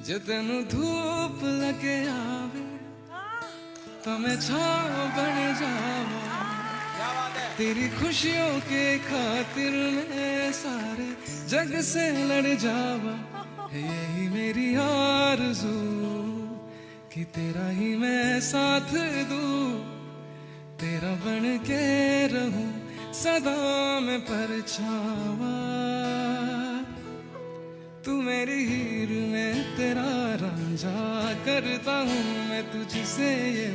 जे तेनू धूप लगे आवे तो मैं छाँव बन जावा। तेरी खुशियों के खातिर मैं सारे जग से लड़ जावा। यही मेरी आरज़ू कि तेरा ही मैं साथ दूँ, तेरा बन के रहूं सदा मैं परछावा। तू मेरी हीर में तेरा रांझा, करता हूँ मैं तुझसे ये